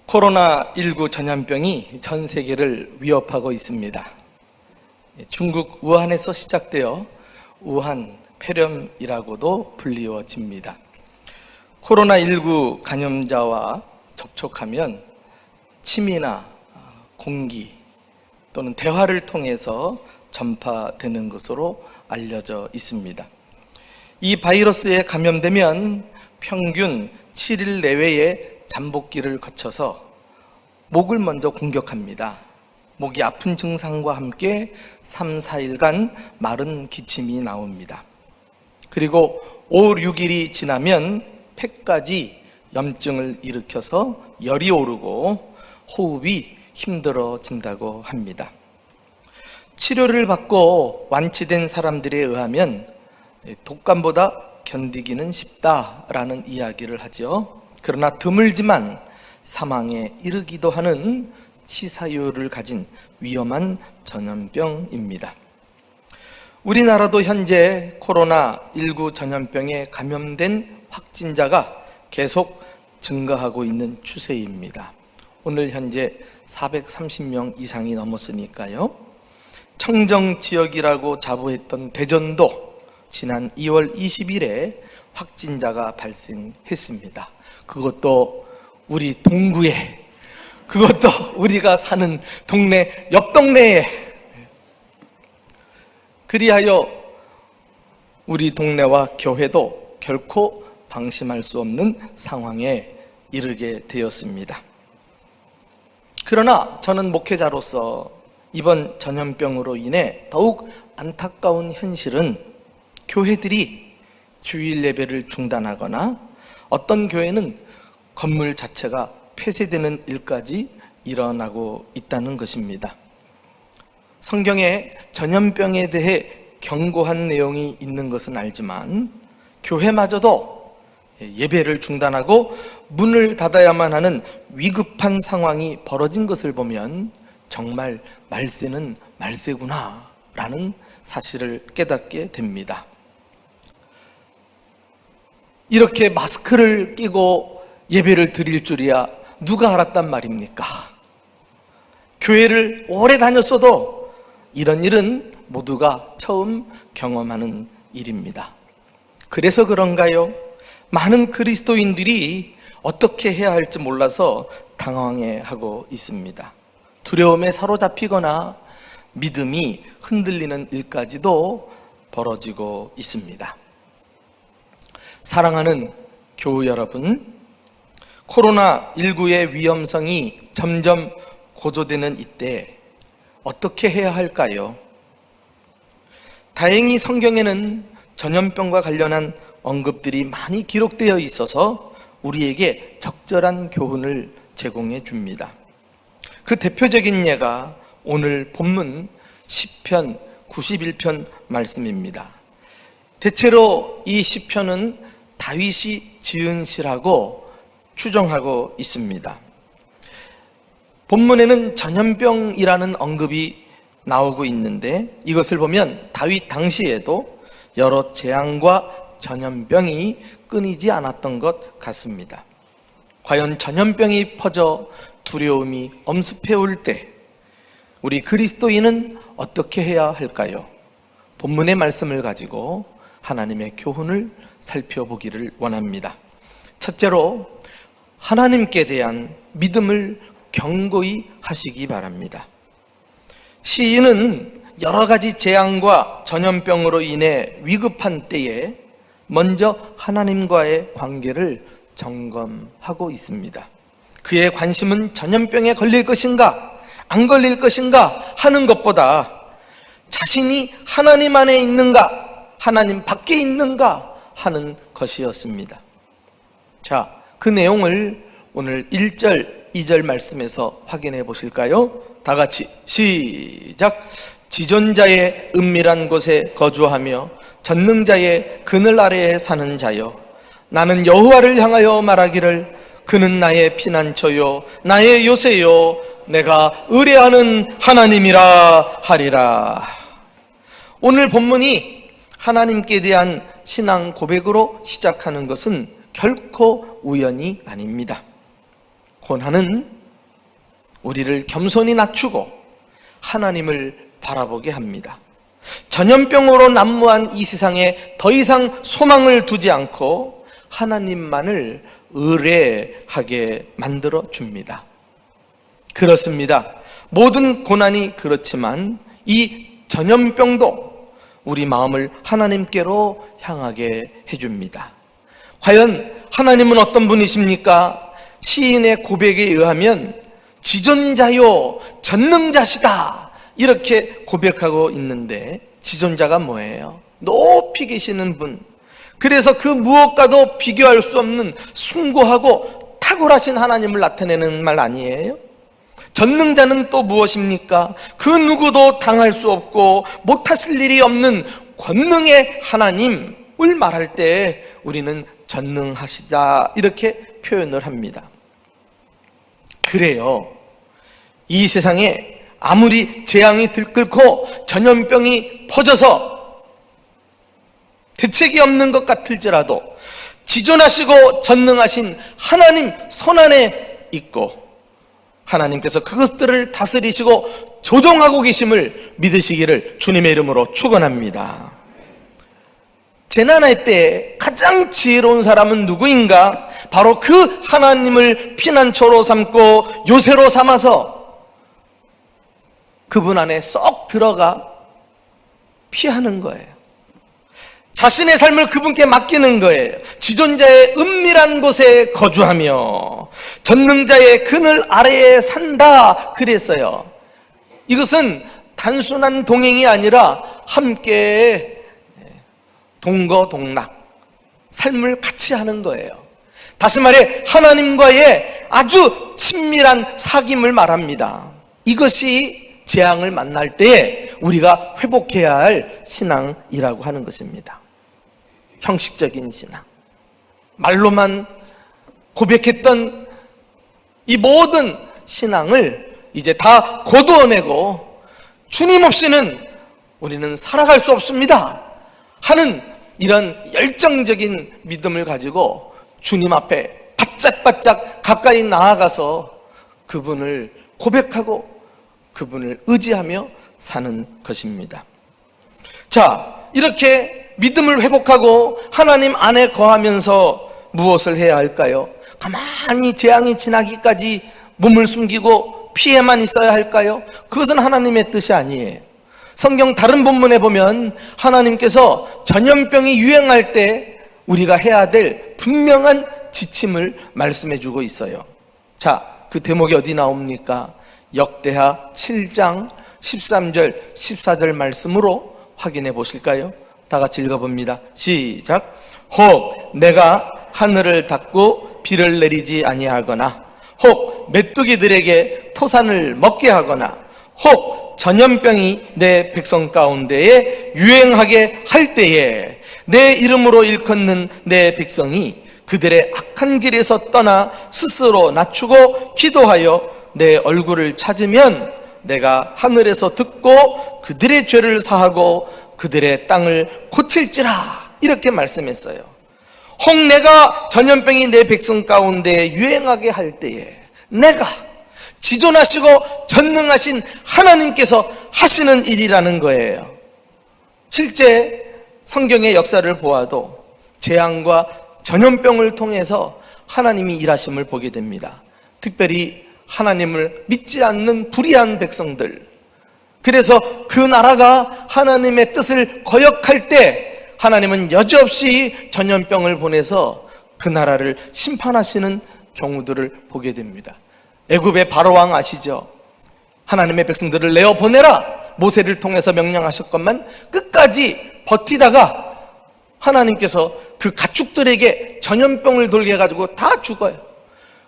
코로나19 전염병이 전 세계를 위협하고 있습니다. 중국 우한에서 시작되어 우한 폐렴이라고도 불리워집니다. 코로나19 감염자와 접촉하면 침이나 공기 또는 대화를 통해서 전파되는 것으로 알려져 있습니다. 이 바이러스에 감염되면 평균 7일 내외의 잠복기를 거쳐서 목을 먼저 공격합니다. 목이 아픈 증상과 함께 3, 4일간 마른 기침이 나옵니다. 그리고 5, 6일이 지나면 폐까지 염증을 일으켜서 열이 오르고 호흡이 힘들어진다고 합니다. 치료를 받고 완치된 사람들에 의하면 독감보다 견디기는 쉽다라는 이야기를 하죠. 그러나 드물지만 사망에 이르기도 하는 치사율을 가진 위험한 전염병입니다. 우리나라도 현재 코로나19 전염병에 감염된 확진자가 계속 증가하고 있는 추세입니다. 오늘 현재 430명 이상이 넘었으니까요. 청정 지역이라고 자부했던 대전도 지난 2월 20일에 확진자가 발생했습니다. 그것도 우리 동구에, 그것도 우리가 사는 동네, 옆 동네에. 그리하여 우리 동네와 교회도 결코 방심할 수 없는 상황에 이르게 되었습니다. 그러나 저는 목회자로서 이번 전염병으로 인해 더욱 안타까운 현실은 교회들이 주일 예배를 중단하거나 어떤 교회는 건물 자체가 폐쇄되는 일까지 일어나고 있다는 것입니다. 성경에 전염병에 대해 경고한 내용이 있는 것은 알지만 교회마저도 예배를 중단하고 문을 닫아야만 하는 위급한 상황이 벌어진 것을 보면 정말 말세는 말세구나 라는 사실을 깨닫게 됩니다. 이렇게 마스크를 끼고 예배를 드릴 줄이야 누가 알았단 말입니까? 교회를 오래 다녔어도 이런 일은 모두가 처음 경험하는 일입니다. 그래서 그런가요? 많은 그리스도인들이 어떻게 해야 할지 몰라서 당황해하고 있습니다. 두려움에 사로잡히거나 믿음이 흔들리는 일까지도 벌어지고 있습니다. 사랑하는 교우 여러분, 코로나19의 위험성이 점점 고조되는 이때 어떻게 해야 할까요? 다행히 성경에는 전염병과 관련한 언급들이 많이 기록되어 있어서 우리에게 적절한 교훈을 제공해 줍니다. 그 대표적인 예가 오늘 본문 시편 91편 말씀입니다. 대체로 이 시편은 다윗이 지은 시라고 추정하고 있습니다. 본문에는 전염병이라는 언급이 나오고 있는데 이것을 보면 다윗 당시에도 여러 재앙과 전염병이 끊이지 않았던 것 같습니다. 과연 전염병이 퍼져 두려움이 엄습해 올 때 우리 그리스도인은 어떻게 해야 할까요? 본문의 말씀을 가지고 하나님의 교훈을 살펴보기를 원합니다. 첫째로 하나님께 대한 믿음을 견고히 하시기 바랍니다. 시인은 여러 가지 재앙과 전염병으로 인해 위급한 때에 먼저 하나님과의 관계를 점검하고 있습니다. 그의 관심은 전염병에 걸릴 것인가 안 걸릴 것인가 하는 것보다 자신이 하나님 안에 있는가 하나님 밖에 있는가 하는 것이었습니다. 자, 그 내용을 오늘 1절, 2절 말씀에서 확인해 보실까요? 다 같이 시작! 지존자의 은밀한 곳에 거주하며 전능자의 그늘 아래에 사는 자여, 나는 여호와를 향하여 말하기를 그는 나의 피난처요 나의 요새요 내가 의뢰하는 하나님이라 하리라. 오늘 본문이 하나님께 대한 신앙 고백으로 시작하는 것은 결코 우연이 아닙니다. 고난은 우리를 겸손히 낮추고 하나님을 바라보게 합니다. 전염병으로 난무한 이 세상에 더 이상 소망을 두지 않고 하나님만을 의뢰하게 만들어 줍니다. 그렇습니다. 모든 고난이 그렇지만 이 전염병도 우리 마음을 하나님께로 향하게 해줍니다. 과연 하나님은 어떤 분이십니까? 시인의 고백에 의하면 지존자요 전능자시다 이렇게 고백하고 있는데, 지존자가 뭐예요? 높이 계시는 분, 그래서 그 무엇과도 비교할 수 없는 숭고하고 탁월하신 하나님을 나타내는 말 아니에요? 전능자는 또 무엇입니까? 그 누구도 당할 수 없고 못하실 일이 없는 권능의 하나님을 말할 때 우리는 전능하시다 이렇게 표현을 합니다. 그래요, 이 세상에 아무리 재앙이 들끓고 전염병이 퍼져서 대책이 없는 것 같을지라도 지존하시고 전능하신 하나님 손안에 있고 하나님께서 그것들을 다스리시고 조종하고 계심을 믿으시기를 주님의 이름으로 축원합니다. 재난할 때 가장 지혜로운 사람은 누구인가? 바로 그 하나님을 피난처로 삼고 요새로 삼아서 그분 안에 쏙 들어가 피하는 거예요. 자신의 삶을 그분께 맡기는 거예요. 지존자의 은밀한 곳에 거주하며 전능자의 그늘 아래에 산다 그랬어요. 이것은 단순한 동행이 아니라 함께 동거동락 삶을 같이 하는 거예요. 다시 말해 하나님과의 아주 친밀한 사귐을 말합니다. 이것이 재앙을 만날 때에 우리가 회복해야 할 신앙이라고 하는 것입니다. 형식적인 신앙, 말로만 고백했던 이 모든 신앙을 이제 다 거두어내고 주님 없이는 우리는 살아갈 수 없습니다 하는 이런 열정적인 믿음을 가지고 주님 앞에 바짝바짝 가까이 나아가서 그분을 고백하고 그분을 의지하며 사는 것입니다. 자, 이렇게 믿음을 회복하고 하나님 안에 거하면서 무엇을 해야 할까요? 가만히 재앙이 지나기까지 몸을 숨기고 피해만 있어야 할까요? 그것은 하나님의 뜻이 아니에요. 성경 다른 본문에 보면 하나님께서 전염병이 유행할 때 우리가 해야 될 분명한 지침을 말씀해 주고 있어요. 자, 그 대목이 어디 나옵니까? 역대하 7장 13절 14절 말씀으로 확인해 보실까요? 다 같이 읽어봅니다. 시작. 혹 내가 하늘을 닫고 비를 내리지 아니하거나, 혹 메뚜기들에게 토산을 먹게 하거나, 혹 전염병이 내 백성 가운데에 유행하게 할 때에 내 이름으로 일컫는 내 백성이 그들의 악한 길에서 떠나 스스로 낮추고 기도하여 내 얼굴을 찾으면 내가 하늘에서 듣고 그들의 죄를 사하고 그들의 땅을 고칠지라 이렇게 말씀했어요. 혹 내가 전염병이 내 백성 가운데 유행하게 할 때에 내가 지존하시고 전능하신 하나님께서 하시는 일이라는 거예요. 실제 성경의 역사를 보아도 재앙과 전염병을 통해서 하나님이 일하심을 보게 됩니다. 특별히 하나님을 믿지 않는 불의한 백성들, 그래서 그 나라가 하나님의 뜻을 거역할 때 하나님은 여지없이 전염병을 보내서 그 나라를 심판하시는 경우들을 보게 됩니다. 애굽의 바로왕 아시죠? 하나님의 백성들을 내어보내라 모세를 통해서 명령하셨건만 끝까지 버티다가 하나님께서 그 가축들에게 전염병을 돌게 해가지고 다 죽어요.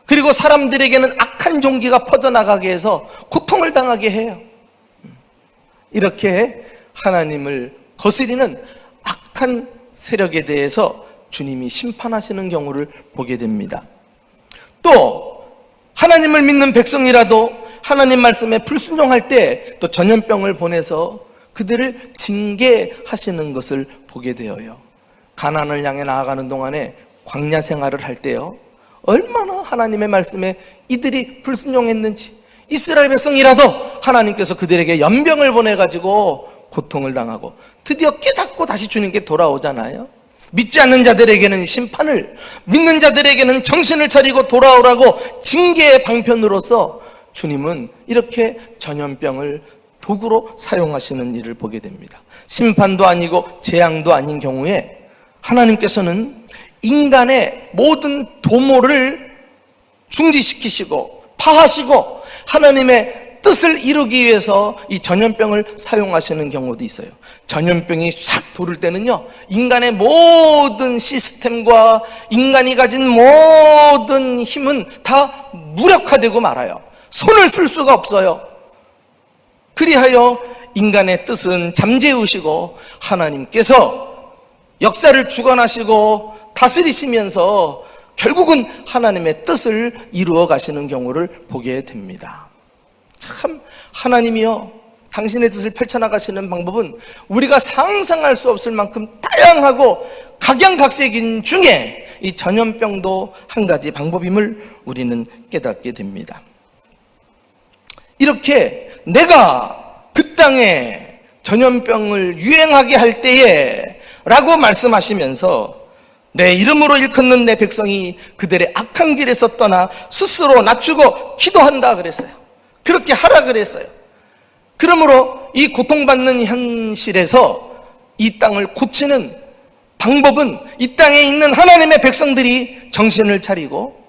그리고 사람들에게는 악한 종기가 퍼져나가게 해서 고통을 당하게 해요. 이렇게 하나님을 거스리는 악한 세력에 대해서 주님이 심판하시는 경우를 보게 됩니다. 또 하나님을 믿는 백성이라도 하나님 말씀에 불순종할 때 또 전염병을 보내서 그들을 징계하시는 것을 보게 되어요. 가나안을 향해 나아가는 동안에 광야 생활을 할 때요, 얼마나 하나님의 말씀에 이들이 불순종했는지, 이스라엘 백성이라도 하나님께서 그들에게 연병을 보내가지고 고통을 당하고 드디어 깨닫고 다시 주님께 돌아오잖아요. 믿지 않는 자들에게는 심판을, 믿는 자들에게는 정신을 차리고 돌아오라고 징계의 방편으로서 주님은 이렇게 전염병을 도구로 사용하시는 일을 보게 됩니다. 심판도 아니고 재앙도 아닌 경우에 하나님께서는 인간의 모든 도모를 중지시키시고 파하시고 하나님의 뜻을 이루기 위해서 이 전염병을 사용하시는 경우도 있어요. 전염병이 싹 돌을 때는요, 인간의 모든 시스템과 인간이 가진 모든 힘은 다 무력화되고 말아요. 손을 쓸 수가 없어요. 그리하여 인간의 뜻은 잠재우시고 하나님께서 역사를 주관하시고 다스리시면서 결국은 하나님의 뜻을 이루어 가시는 경우를 보게 됩니다. 참, 하나님이요, 당신의 뜻을 펼쳐나가시는 방법은 우리가 상상할 수 없을 만큼 다양하고 각양각색인 중에 이 전염병도 한 가지 방법임을 우리는 깨닫게 됩니다. 이렇게 내가 그 땅에 전염병을 유행하게 할 때에 라고 말씀하시면서 내 이름으로 일컫는 내 백성이 그들의 악한 길에서 떠나 스스로 낮추고 기도한다 그랬어요. 그렇게 하라 그랬어요. 그러므로 이 고통받는 현실에서 이 땅을 고치는 방법은 이 땅에 있는 하나님의 백성들이 정신을 차리고,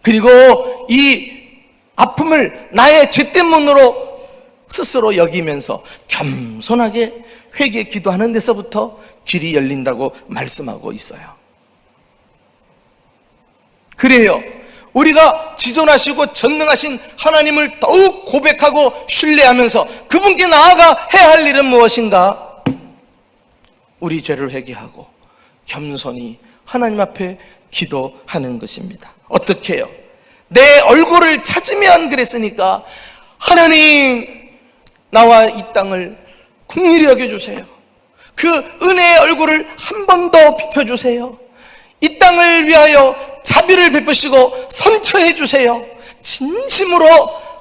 그리고 이 아픔을 나의 죄 때문으로 스스로 여기면서 겸손하게 회개 기도하는 데서부터 길이 열린다고 말씀하고 있어요. 그래요, 우리가 지존하시고 전능하신 하나님을 더욱 고백하고 신뢰하면서 그분께 나아가 해야 할 일은 무엇인가? 우리 죄를 회개하고 겸손히 하나님 앞에 기도하는 것입니다. 어떻게 해요? 내 얼굴을 찾으면 그랬으니까 하나님, 나와 이 땅을 긍휼히 여겨주세요. 그 은혜의 얼굴을 한 번 더 비춰주세요. 이 땅을 위하여 자비를 베푸시고 선처해 주세요. 진심으로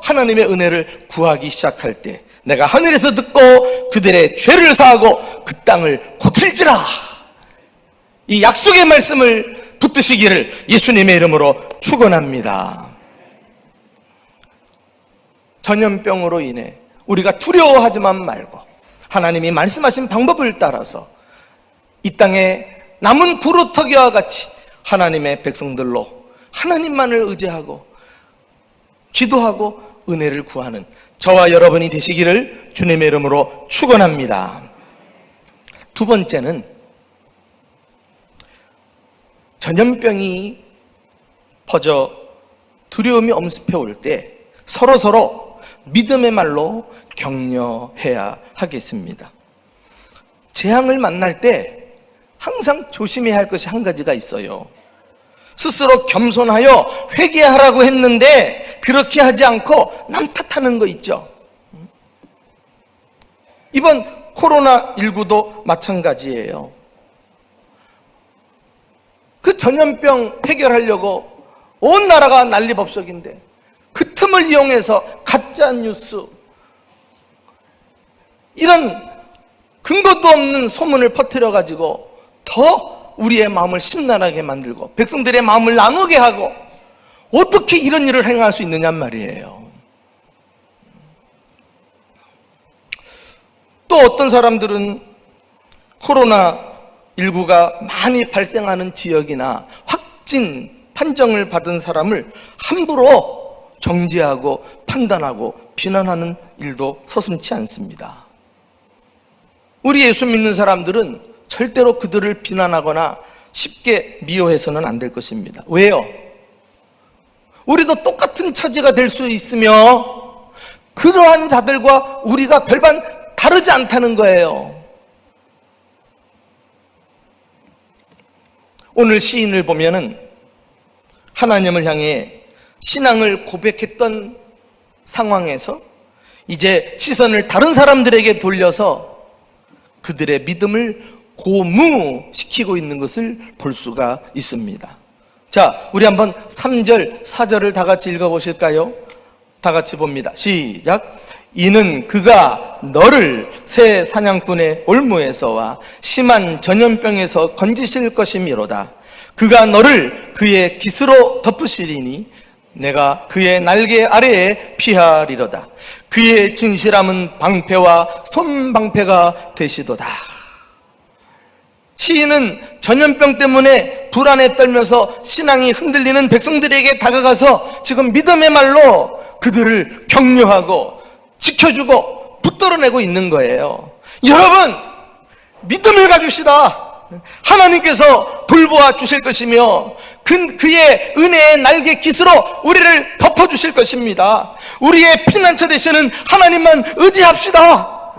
하나님의 은혜를 구하기 시작할 때 내가 하늘에서 듣고 그들의 죄를 사하고 그 땅을 고칠지라, 이 약속의 말씀을 붙드시기를 예수님의 이름으로 축원합니다. 전염병으로 인해 우리가 두려워하지만 말고 하나님이 말씀하신 방법을 따라서 이 땅에 남은 부루터기와 같이 하나님의 백성들로 하나님만을 의지하고 기도하고 은혜를 구하는 저와 여러분이 되시기를 주님의 이름으로 축원합니다. 두 번째는 전염병이 퍼져 두려움이 엄습해 올 때 서로 믿음의 말로 격려해야 하겠습니다. 재앙을 만날 때 항상 조심해야 할 것이 한 가지가 있어요. 스스로 겸손하여 회개하라고 했는데 그렇게 하지 않고 남 탓하는 거 있죠. 이번 코로나19도 마찬가지예요. 그 전염병 해결하려고 온 나라가 난리법석인데 그 틈을 이용해서 가짜 뉴스, 이런 근거도 없는 소문을 퍼뜨려가지고 더 우리의 마음을 심란하게 만들고 백성들의 마음을 나누게 하고, 어떻게 이런 일을 행할 수 있느냐 말이에요. 또 어떤 사람들은 코로나19가 많이 발생하는 지역이나 확진 판정을 받은 사람을 함부로 정죄하고 판단하고 비난하는 일도 서슴지 않습니다. 우리 예수 믿는 사람들은 절대로 그들을 비난하거나 쉽게 미워해서는 안 될 것입니다. 왜요? 우리도 똑같은 처지가 될 수 있으며 그러한 자들과 우리가 별반 다르지 않다는 거예요. 오늘 시인을 보면은 하나님을 향해 신앙을 고백했던 상황에서 이제 시선을 다른 사람들에게 돌려서 그들의 믿음을 고무시키고 있는 것을 볼 수가 있습니다. 자, 우리 한번 3절, 4절을 다 같이 읽어보실까요? 다 같이 봅니다. 시작. 이는 그가 너를 새 사냥꾼의 올무에서와 심한 전염병에서 건지실 것이미로다. 그가 너를 그의 깃으로 덮으시리니 내가 그의 날개 아래에 피하리로다. 그의 진실함은 방패와 손방패가 되시도다. 시인은 전염병 때문에 불안에 떨면서 신앙이 흔들리는 백성들에게 다가가서 지금 믿음의 말로 그들을 격려하고 지켜주고 붙들어내고 있는 거예요. 여러분, 믿음을 가집시다. 하나님께서 돌보아 주실 것이며 그의 은혜의 날개 깃으로 우리를 덮어주실 것입니다. 우리의 피난처 되시는 하나님만 의지합시다.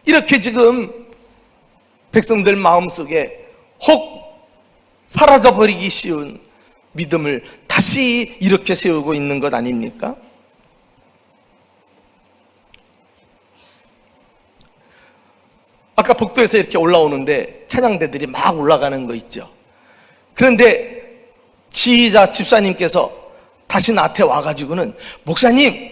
이렇게 지금 백성들 마음속에 혹 사라져버리기 쉬운 믿음을 다시 이렇게 세우고 있는 것 아닙니까? 아까 복도에서 이렇게 올라오는데 찬양대들이 막 올라가는 거 있죠. 그런데 지휘자 집사님께서 다시 나한테 와가지고는 목사님,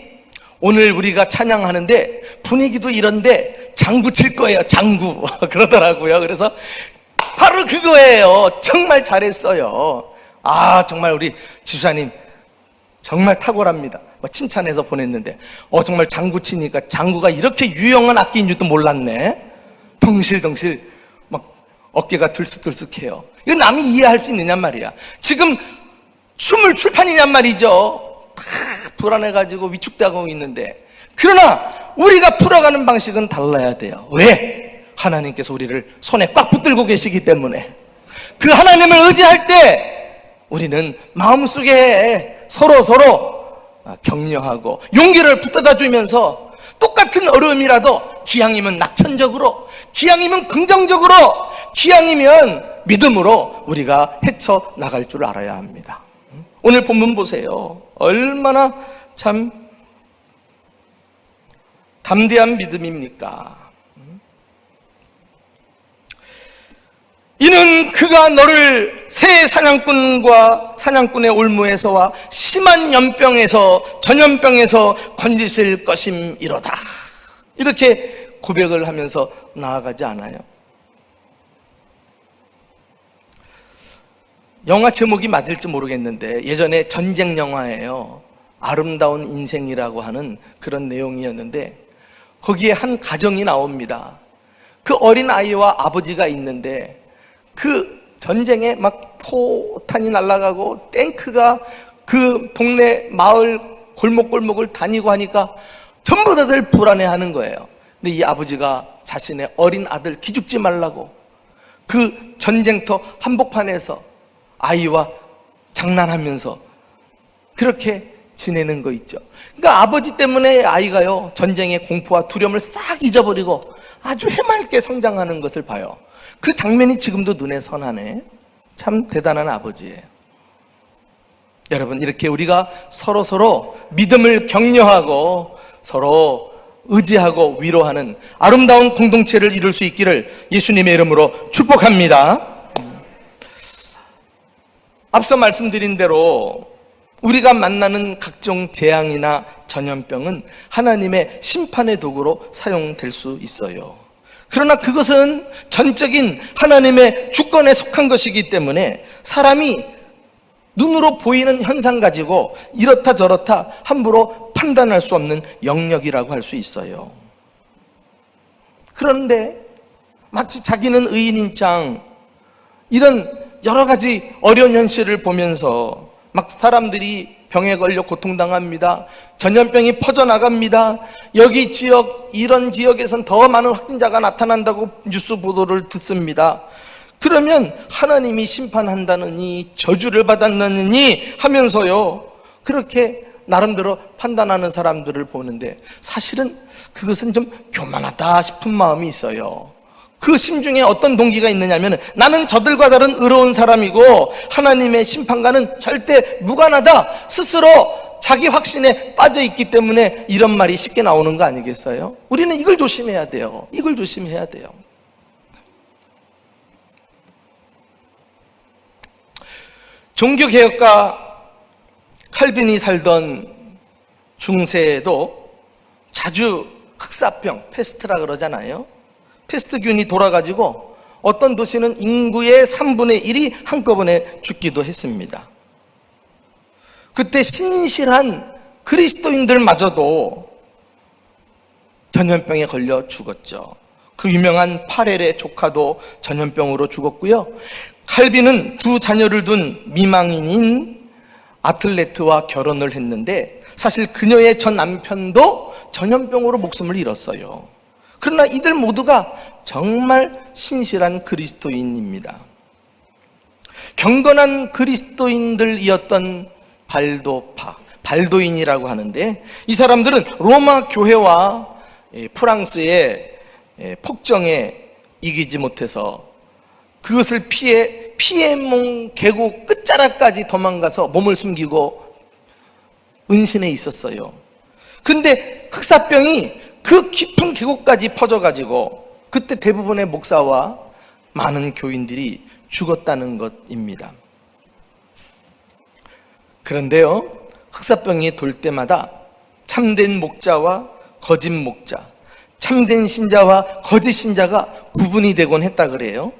오늘 우리가 찬양하는데 분위기도 이런데 장구 칠 거예요. 장구 그러더라고요. 그래서 바로 그거예요. 정말 잘했어요. 아, 정말 우리 집사님 정말 탁월합니다. 칭찬해서 보냈는데 정말 장구 치니까 장구가 이렇게 유용한 악기인 줄도 몰랐네. 덩실덩실 막 어깨가 들쑥들쑥해요. 이거 남이 이해할 수 있느냔 말이야. 지금 춤을 출판이냔 말이죠. 다 불안해가지고 위축되고 있는데, 그러나 우리가 풀어가는 방식은 달라야 돼요. 왜? 하나님께서 우리를 손에 꽉 붙들고 계시기 때문에. 그 하나님을 의지할 때 우리는 마음속에 서로 격려하고 용기를 붙여다 주면서 똑같은 어려움이라도 기왕이면 낙천적으로, 기왕이면 긍정적으로, 기왕이면 믿음으로 우리가 헤쳐나갈 줄 알아야 합니다. 오늘 본문 보세요. 얼마나 참 담대한 믿음입니까? 이는 그가 너를 새 사냥꾼과 사냥꾼의 올무에서와 심한 전염병에서 건지실 것임이로다. 이렇게 고백을 하면서 나아가지 않아요? 영화 제목이 맞을지 모르겠는데 예전에 전쟁 영화예요. 아름다운 인생이라고 하는 그런 내용이었는데 거기에 한 가정이 나옵니다. 그 어린 아이와 아버지가 있는데 그 전쟁에 막 포탄이 날아가고 탱크가 그 동네 마을 골목골목을 다니고 하니까 전부 다들 불안해하는 거예요. 근데 이 아버지가 자신의 어린 아들 기죽지 말라고 그 전쟁터 한복판에서 아이와 장난하면서 그렇게 지내는 거 있죠. 그러니까 아버지 때문에 아이가요, 전쟁의 공포와 두려움을 싹 잊어버리고 아주 해맑게 성장하는 것을 봐요. 그 장면이 지금도 눈에 선하네. 참 대단한 아버지예요. 여러분, 이렇게 우리가 서로 믿음을 격려하고 서로 의지하고 위로하는 아름다운 공동체를 이룰 수 있기를 예수님의 이름으로 축복합니다. 앞서 말씀드린 대로 우리가 만나는 각종 재앙이나 전염병은 하나님의 심판의 도구로 사용될 수 있어요. 그러나 그것은 전적인 하나님의 주권에 속한 것이기 때문에 사람이 눈으로 보이는 현상 가지고 이렇다 저렇다 함부로 판단할 수 없는 영역이라고 할 수 있어요. 그런데 마치 자기는 의인인 짱 이런 여러 가지 어려운 현실을 보면서 막 사람들이 병에 걸려 고통당합니다. 전염병이 퍼져나갑니다. 여기 지역, 이런 지역에선 더 많은 확진자가 나타난다고 뉴스 보도를 듣습니다. 그러면 하나님이 심판한다느니 저주를 받았느니 하면서요, 그렇게 나름대로 판단하는 사람들을 보는데 사실은 그것은 좀 교만하다 싶은 마음이 있어요. 그 심중에 어떤 동기가 있느냐면 나는 저들과 다른 의로운 사람이고 하나님의 심판과는 절대 무관하다, 스스로 자기 확신에 빠져 있기 때문에 이런 말이 쉽게 나오는 거 아니겠어요? 우리는 이걸 조심해야 돼요. 이걸 조심해야 돼요. 종교개혁가 칼빈이 살던 중세에도 자주 흑사병, 페스트라 그러잖아요. 페스트균이 돌아가지고 어떤 도시는 인구의 3분의 1이 한꺼번에 죽기도 했습니다. 그때 신실한 그리스도인들마저도 전염병에 걸려 죽었죠. 그 유명한 파렐의 조카도 전염병으로 죽었고요. 칼빈은 두 자녀를 둔 미망인인 아틀레트와 결혼을 했는데 사실 그녀의 전 남편도 전염병으로 목숨을 잃었어요. 그러나 이들 모두가 정말 신실한 그리스도인입니다. 경건한 그리스도인들이었던 발도인이라고 하는데, 이 사람들은 로마 교회와 프랑스의 폭정에 이기지 못해서 그것을 피해 피에몬 계곡 끝자락까지 도망가서 몸을 숨기고 은신해 있었어요. 그런데 흑사병이 그 깊은 계곡까지 퍼져가지고 그때 대부분의 목사와 많은 교인들이 죽었다는 것입니다. 그런데요, 흑사병이 돌 때마다 참된 목자와 거짓 목자, 참된 신자와 거짓 신자가 구분이 되곤 했다 그래요.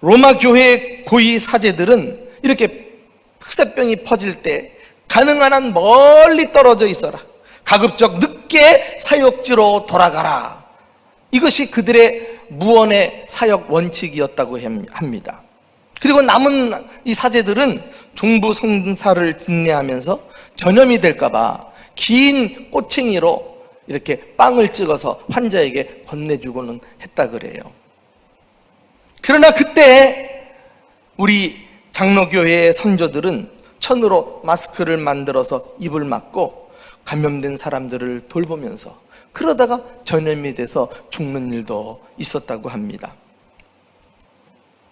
로마 교회의 고위 사제들은 이렇게 흑사병이 퍼질 때 가능한 한 멀리 떨어져 있어라, 가급적 늦게 사역지로 돌아가라, 이것이 그들의 무언의 사역 원칙이었다고 합니다. 그리고 남은 이 사제들은 종부 성사를 진례하면서 전염이 될까봐 긴 꼬챙이로 이렇게 빵을 찍어서 환자에게 건네주고는 했다 그래요. 그러나 그때 우리 장로교회의 선조들은 천으로 마스크를 만들어서 입을 막고 감염된 사람들을 돌보면서 그러다가 전염이 돼서 죽는 일도 있었다고 합니다.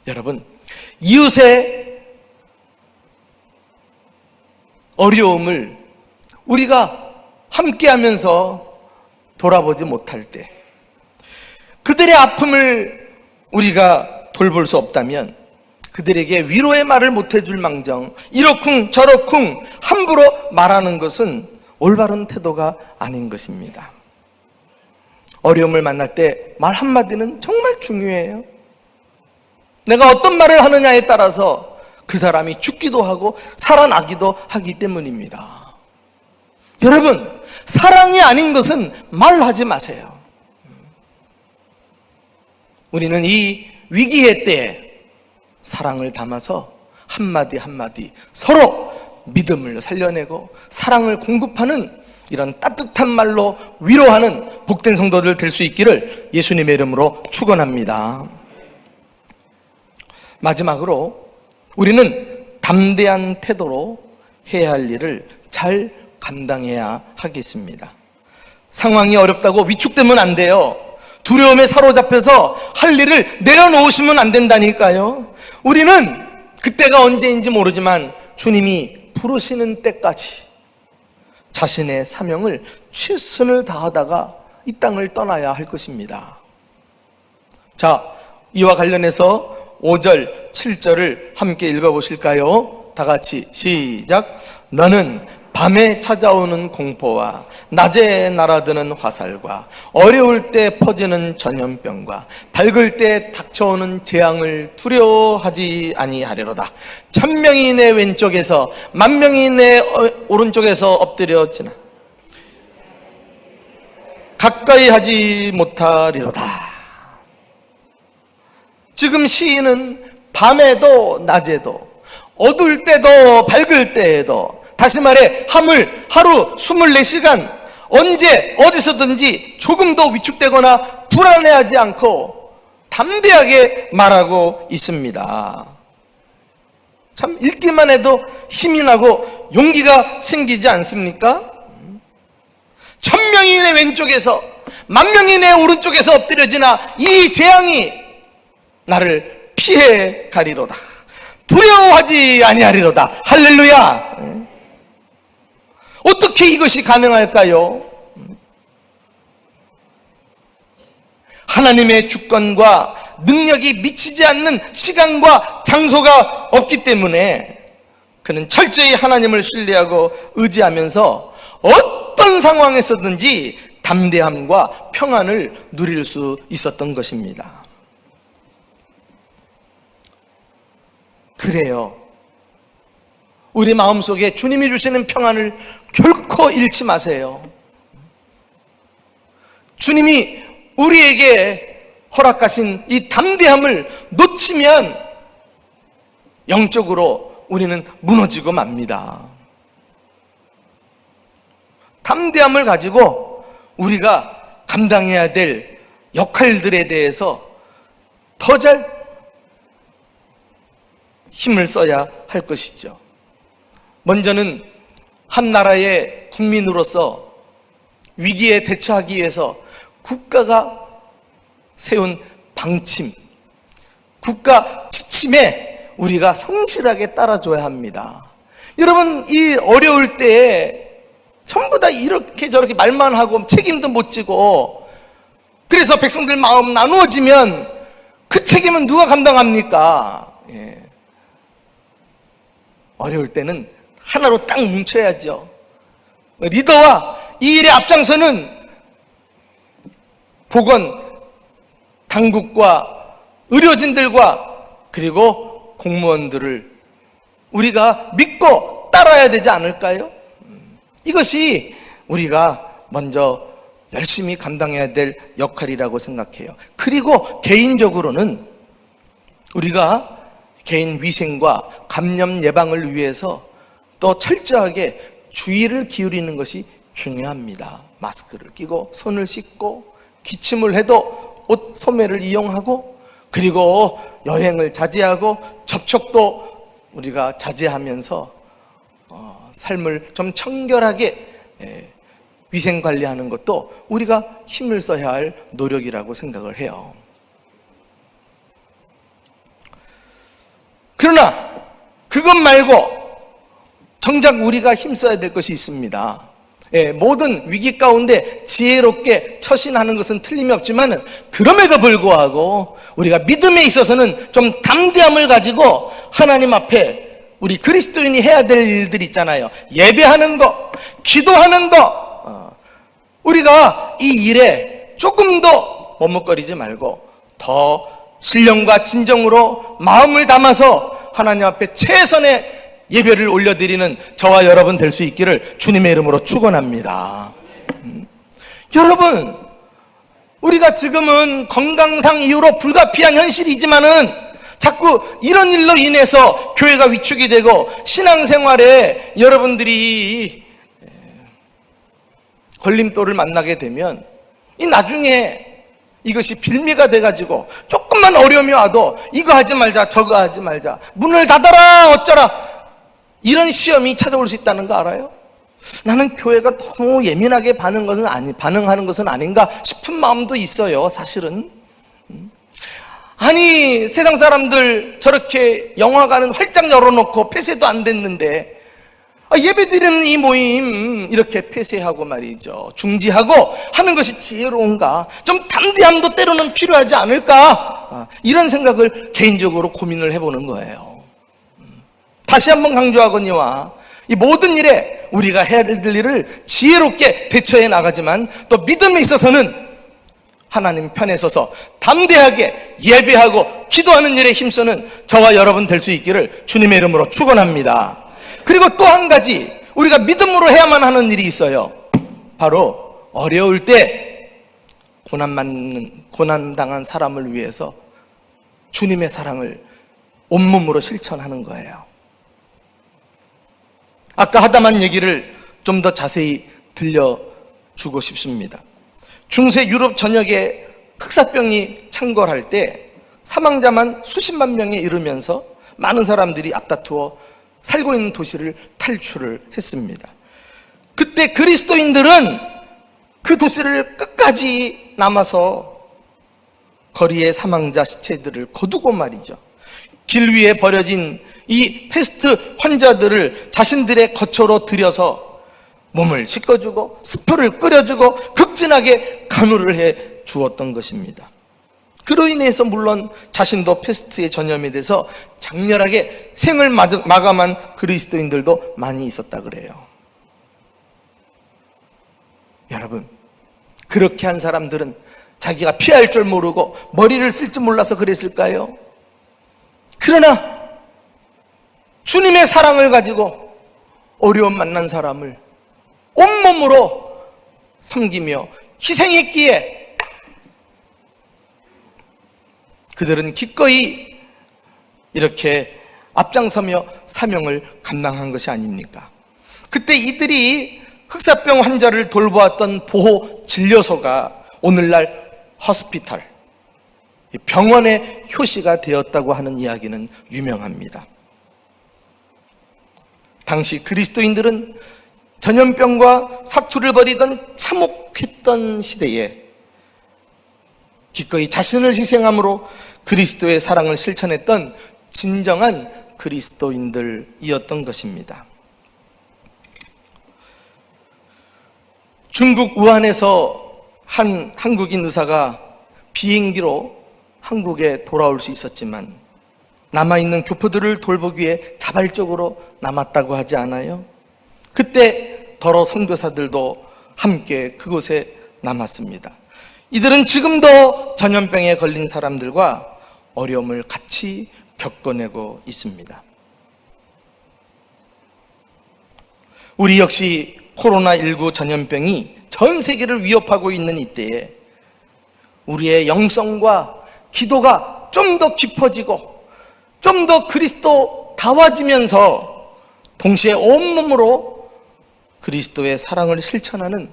여러분, 이웃의 어려움을 우리가 함께하면서 돌아보지 못할 때, 그들의 아픔을 우리가 돌볼 수 없다면 그들에게 위로의 말을 못해줄 망정 이러쿵 저러쿵 함부로 말하는 것은 올바른 태도가 아닌 것입니다. 어려움을 만날 때 말 한마디는 정말 중요해요. 내가 어떤 말을 하느냐에 따라서 그 사람이 죽기도 하고 살아나기도 하기 때문입니다. 여러분, 사랑이 아닌 것은 말하지 마세요. 우리는 이 위기의 때에 사랑을 담아서 한마디 한마디 서로 믿음을 살려내고 사랑을 공급하는 이런 따뜻한 말로 위로하는 복된 성도들 될 수 있기를 예수님의 이름으로 축원합니다. 마지막으로 우리는 담대한 태도로 해야 할 일을 잘 감당해야 하겠습니다. 상황이 어렵다고 위축되면 안 돼요. 두려움에 사로잡혀서 할 일을 내려놓으시면 안 된다니까요. 우리는 그때가 언제인지 모르지만 주님이 부르시는 때까지 자신의 사명을 최선을 다하다가 이 땅을 떠나야 할 것입니다. 자, 이와 관련해서 5절, 7절을 함께 읽어보실까요? 다 같이 시작. 너는 밤에 찾아오는 공포와 낮에 날아드는 화살과 어려울 때 퍼지는 전염병과 밝을 때 닥쳐오는 재앙을 두려워하지 아니하리로다. 1000명이 내 왼쪽에서 10,000명이 내 오른쪽에서 엎드려지나 가까이 하지 못하리로다. 지금 시인은 밤에도 낮에도 어두울 때도 밝을 때에도, 다시 말해 하루 24시간 언제 어디서든지 조금도 위축되거나 불안해하지 않고 담대하게 말하고 있습니다. 참 읽기만 해도 힘이 나고 용기가 생기지 않습니까? 1000명이 내 왼쪽에서 10,000명이 내 오른쪽에서 엎드려지나 이 재앙이 나를 피해 가리로다. 두려워하지 아니하리로다. 할렐루야. 어떻게 이것이 가능할까요? 하나님의 주권과 능력이 미치지 않는 시간과 장소가 없기 때문에 그는 철저히 하나님을 신뢰하고 의지하면서 어떤 어떤 상황에서든지 담대함과 평안을 누릴 수 있었던 것입니다. 그래요. 우리 마음속에 주님이 주시는 평안을 결코 잃지 마세요. 주님이 우리에게 허락하신 이 담대함을 놓치면 영적으로 우리는 무너지고 맙니다. 담대함을 가지고 우리가 감당해야 될 역할들에 대해서 더 잘 힘을 써야 할 것이죠. 먼저는 한 나라의 국민으로서 위기에 대처하기 위해서 국가가 세운 방침, 국가 지침에 우리가 성실하게 따라줘야 합니다. 여러분, 이 어려울 때에 전부 다 이렇게 저렇게 말만 하고 책임도 못 지고, 그래서 백성들 마음 나누어지면 그 책임은 누가 감당합니까? 예. 어려울 때는 하나로 딱 뭉쳐야죠. 리더와 이 일에 앞장서는 보건 당국과 의료진들과 그리고 공무원들을 우리가 믿고 따라야 되지 않을까요? 이것이 우리가 먼저 열심히 감당해야 될 역할이라고 생각해요. 그리고 개인적으로는 우리가 개인 위생과 감염 예방을 위해서 또 철저하게 주의를 기울이는 것이 중요합니다. 마스크를 끼고 손을 씻고 기침을 해도 옷 소매를 이용하고, 그리고 여행을 자제하고 접촉도 우리가 자제하면서 삶을 좀 청결하게 위생관리하는 것도 우리가 힘을 써야 할 노력이라고 생각을 해요. 그러나 그것 말고 정작 우리가 힘써야 될 것이 있습니다. 모든 위기 가운데 지혜롭게 처신하는 것은 틀림이 없지만, 그럼에도 불구하고 우리가 믿음에 있어서는 좀 담대함을 가지고 하나님 앞에 우리 그리스도인이 해야 될 일들 있잖아요. 예배하는 거, 기도하는 거, 우리가 이 일에 조금 더 머뭇거리지 말고 더 신령과 진정으로 마음을 담아서 하나님 앞에 최선의 예배를 올려드리는 저와 여러분 될 수 있기를 주님의 이름으로 축원합니다. 여러분, 우리가 지금은 건강상 이유로 불가피한 현실이지만은 자꾸 이런 일로 인해서 교회가 위축이 되고 신앙생활에 여러분들이 걸림돌을 만나게 되면 이 나중에 이것이 빌미가 돼가지고 조금만 어려움이 와도 이거 하지 말자 저거 하지 말자, 문을 닫아라 어쩌라, 이런 시험이 찾아올 수 있다는 거 알아요? 나는 교회가 너무 예민하게 반응하는 것은 아닌가 싶은 마음도 있어요. 사실은. 아니, 세상 사람들 저렇게 영화관은 활짝 열어놓고 폐쇄도 안 됐는데 예배드리는 이 모임 이렇게 폐쇄하고 말이죠, 중지하고 하는 것이 지혜로운가? 좀 담대함도 때로는 필요하지 않을까? 이런 생각을 개인적으로 고민을 해보는 거예요. 다시 한번 강조하거니와 이 모든 일에 우리가 해야 될 일을 지혜롭게 대처해 나가지만, 또 믿음에 있어서는 하나님 편에 서서 담대하게 예배하고 기도하는 일에 힘쓰는 저와 여러분 될 수 있기를 주님의 이름으로 축원합니다. 그리고 또 한 가지 우리가 믿음으로 해야만 하는 일이 있어요. 바로 어려울 때 고난당한 사람을 위해서 주님의 사랑을 온몸으로 실천하는 거예요. 아까 하다만 얘기를 좀 더 자세히 들려주고 싶습니다. 중세 유럽 전역에 흑사병이 창궐할 때 사망자만 수십만 명에 이르면서 많은 사람들이 앞다투어 살고 있는 도시를 탈출을 했습니다. 그때 그리스도인들은 그 도시를 끝까지 남아서 거리의 사망자 시체들을 거두고 말이죠, 길 위에 버려진 이 패스트 환자들을 자신들의 거처로 들여서 몸을 씻겨주고 스프를 끓여주고 극진하게 간호를 해 주었던 것입니다. 그로 인해서 물론 자신도 패스트에 전염이 돼서 장렬하게 생을 마감한 그리스도인들도 많이 있었다 그래요. 여러분, 그렇게 한 사람들은 자기가 피할 줄 모르고 머리를 쓸 줄 몰라서 그랬을까요? 그러나 주님의 사랑을 가지고 어려움 만난 사람을 온몸으로 섬기며 희생했기에 그들은 기꺼이 이렇게 앞장서며 사명을 감당한 것이 아닙니까? 그때 이들이 흑사병 환자를 돌보았던 보호 진료소가 오늘날 호스피탈, 병원의 효시가 되었다고 하는 이야기는 유명합니다. 당시 그리스도인들은 전염병과 사투를 벌이던 참혹했던 시대에 기꺼이 자신을 희생함으로 그리스도의 사랑을 실천했던 진정한 그리스도인들이었던 것입니다. 중국 우한에서 한 한국인 의사가 비행기로 한국에 돌아올 수 있었지만 남아있는 교포들을 돌보기 위해 자발적으로 남았다고 하지 않아요? 그때 더러 선교사들도 함께 그곳에 남았습니다. 이들은 지금도 전염병에 걸린 사람들과 어려움을 같이 겪어내고 있습니다. 우리 역시 코로나19 전염병이 전 세계를 위협하고 있는 이때에 우리의 영성과 기도가 좀 더 깊어지고 좀 더 그리스도다워지면서 동시에 온몸으로 그리스도의 사랑을 실천하는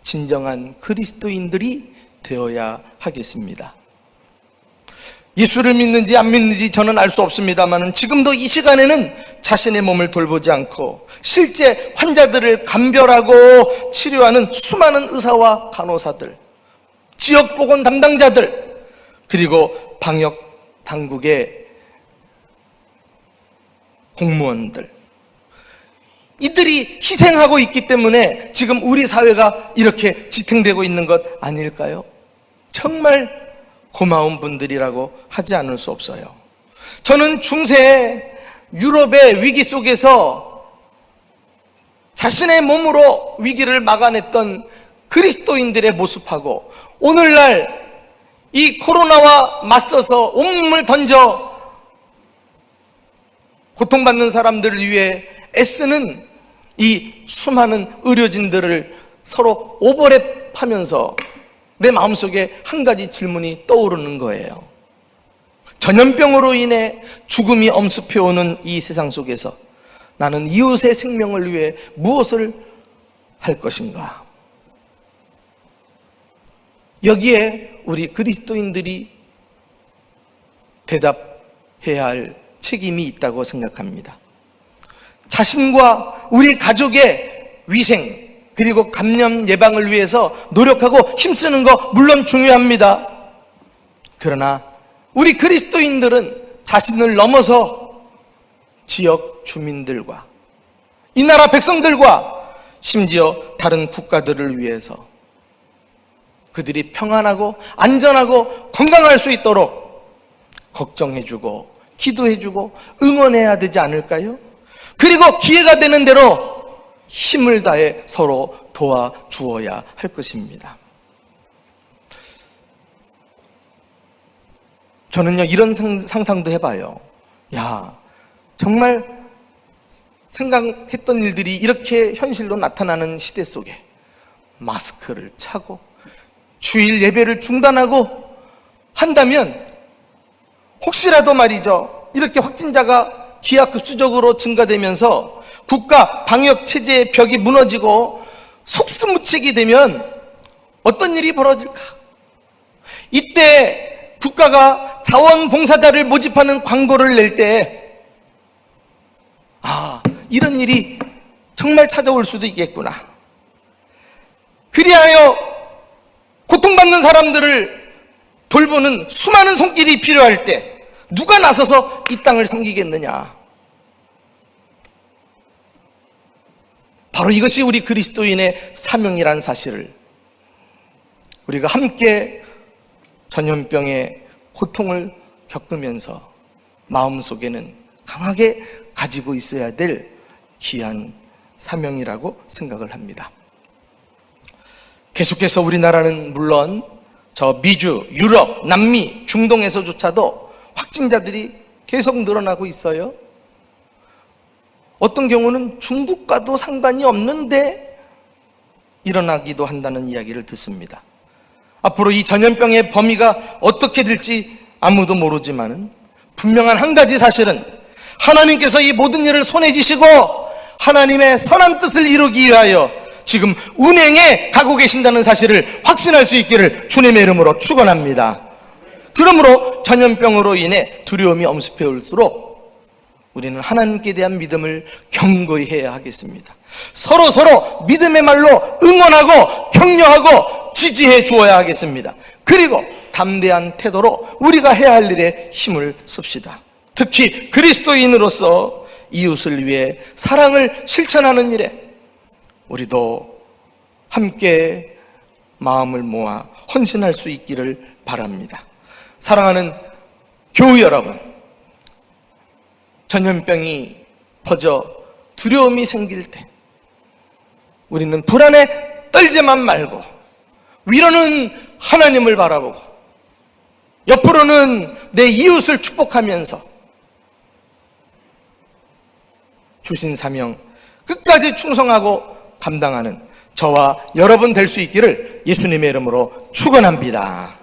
진정한 그리스도인들이 되어야 하겠습니다. 예수를 믿는지 안 믿는지 저는 알 수 없습니다만 지금도 이 시간에는 자신의 몸을 돌보지 않고 실제 환자들을 감별하고 치료하는 수많은 의사와 간호사들, 지역보건 담당자들, 그리고 방역 당국의 공무원들, 이들이 희생하고 있기 때문에 지금 우리 사회가 이렇게 지탱되고 있는 것 아닐까요? 정말 고마운 분들이라고 하지 않을 수 없어요. 저는 중세 유럽의 위기 속에서 자신의 몸으로 위기를 막아냈던 그리스도인들의 모습하고 오늘날 이 코로나와 맞서서 온몸을 던져 고통받는 사람들을 위해 애쓰는 이 수많은 의료진들을 서로 오버랩하면서 내 마음속에 한 가지 질문이 떠오르는 거예요. 전염병으로 인해 죽음이 엄습해오는 이 세상 속에서 나는 이웃의 생명을 위해 무엇을 할 것인가? 여기에 우리 그리스도인들이 대답해야 할 책임이 있다고 생각합니다. 자신과 우리 가족의 위생 그리고 감염 예방을 위해서 노력하고 힘쓰는 거 물론 중요합니다. 그러나 우리 그리스도인들은 자신을 넘어서 지역 주민들과 이 나라 백성들과 심지어 다른 국가들을 위해서 그들이 평안하고 안전하고 건강할 수 있도록 걱정해주고 기도해주고 응원해야 되지 않을까요? 그리고 기회가 되는 대로 힘을 다해 서로 도와주어야 할 것입니다. 저는요 이런 상상도 해봐요. 야, 정말 생각했던 일들이 이렇게 현실로 나타나는 시대 속에 마스크를 차고 주일 예배를 중단하고 한다면 혹시라도 말이죠, 이렇게 확진자가 기하급수적으로 증가되면서 국가 방역 체제의 벽이 무너지고 속수무책이 되면 어떤 일이 벌어질까? 이때 국가가 자원봉사자를 모집하는 광고를 낼 때 이런 일이 정말 찾아올 수도 있겠구나. 그리하여 고통받는 사람들을 돌보는 수많은 손길이 필요할 때 누가 나서서 이 땅을 섬기겠느냐? 바로 이것이 우리 그리스도인의 사명이란 사실을 우리가 함께 전염병의 고통을 겪으면서 마음속에는 강하게 가지고 있어야 될 귀한 사명이라고 생각을 합니다. 계속해서 우리나라는 물론 저 미주, 유럽, 남미, 중동에서조차도 확진자들이 계속 늘어나고 있어요. 어떤 경우는 중국과도 상관이 없는데 일어나기도 한다는 이야기를 듣습니다. 앞으로 이 전염병의 범위가 어떻게 될지 아무도 모르지만은 분명한 한 가지 사실은 하나님께서 이 모든 일을 손에 쥐시고 하나님의 선한 뜻을 이루기 위하여 지금 운행에 가고 계신다는 사실을 확신할 수 있기를 주님의 이름으로 축원합니다. 그러므로 전염병으로 인해 두려움이 엄습해 올수록 우리는 하나님께 대한 믿음을 견고히 해야 하겠습니다. 서로 믿음의 말로 응원하고 격려하고 지지해 주어야 하겠습니다. 그리고 담대한 태도로 우리가 해야 할 일에 힘을 씁시다. 특히 그리스도인으로서 이웃을 위해 사랑을 실천하는 일에 우리도 함께 마음을 모아 헌신할 수 있기를 바랍니다. 사랑하는 교우 여러분, 전염병이 퍼져 두려움이 생길 때 우리는 불안에 떨지만 말고 위로는 하나님을 바라보고 옆으로는 내 이웃을 축복하면서 주신 사명 끝까지 충성하고 감당하는 저와 여러분 될 수 있기를 예수님의 이름으로 축원합니다.